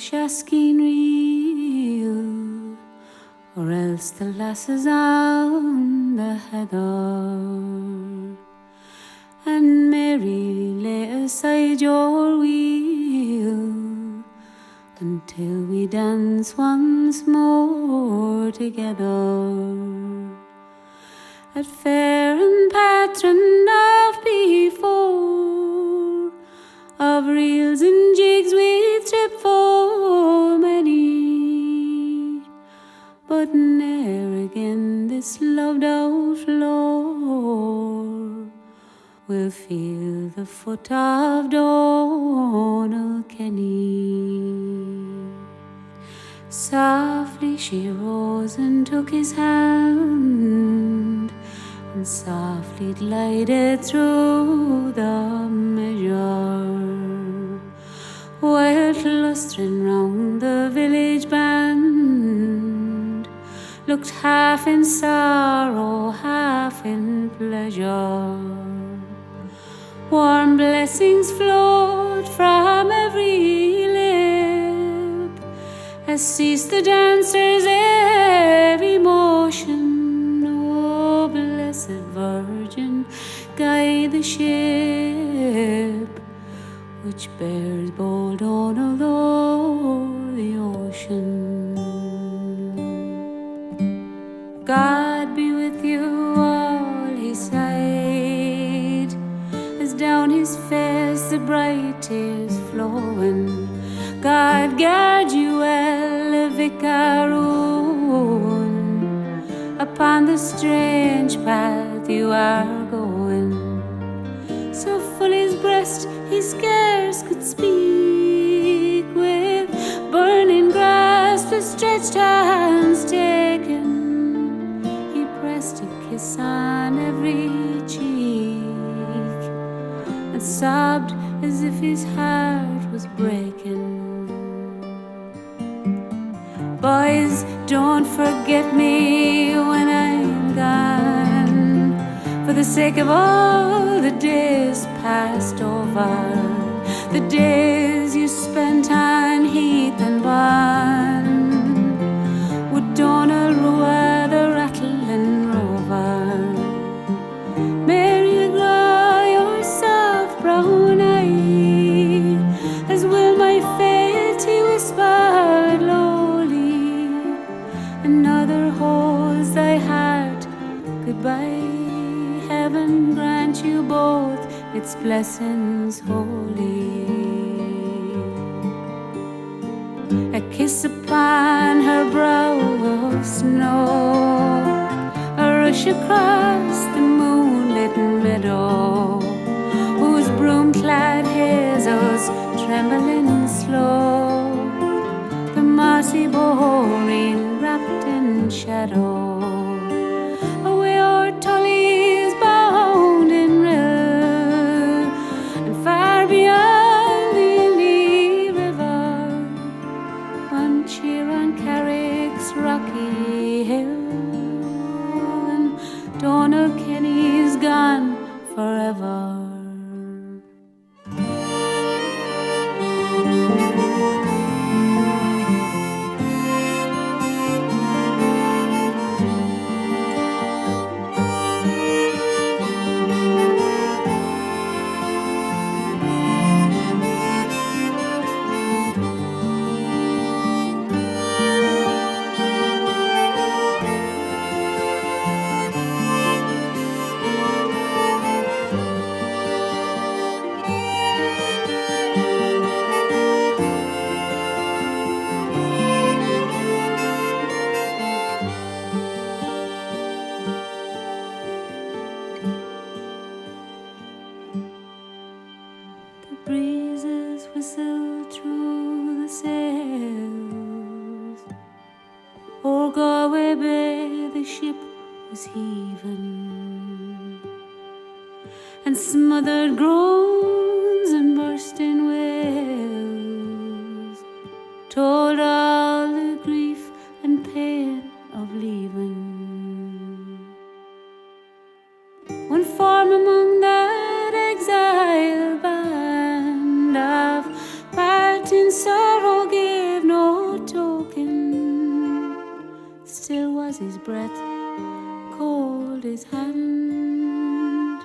Shaskan Reel, or else the lasses on the heather. And Mary, lay aside your wheel until we dance once more together at fair and patron of before, of reels and jigs we trip for many, but ne'er again this loved out floor will feel the foot of Donal Kenny. Softly she rose and took his hand, and softly glided through the measure, while clustering round the village band looked half in sorrow, half in pleasure. Warm blessings flowed from every lip as ceased the dancers' every motion. Oh, blessed Virgin, guide the ship which bears bold Donal o'er the ocean. God be with you all, he sighed, as down his face the bright tears flowing. God guard you well, Vicaroon, upon the strange path you are going. So full his breast he scarce could speak, with burning grasp the stretched hands taken. He pressed a kiss on every cheek and sobbed as if his heart was breaking. Boys, don't forget me when I'm gone, for the sake of all the days passed over, the days you spent on heath and barn, with Donal Rua the rattling rover. Mary, grow your soft brown eye, as will my fate, he whispered lowly. Another holds thy heart, goodbye. Heaven grant you both its blessings holy. A kiss upon her brow of snow, a rush across the moonlit meadow, whose broom-clad hazels trembling slow, the mossy boreen wrapped in shadow. Away o'er Tully's bound in rill, and far beyond the Ely river, one cheer on Carrick's rocky hill, and Donal Kenny's gone forever. Breezes whistle through the sails, o'er Galway Bay the ship was heaving, and smothered groans and bursting wails told all the grief and pain of leaving. One form among that exile band of parting sorrow gave his hand.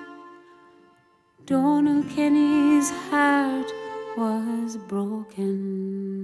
Donal Kenny's heart was broken.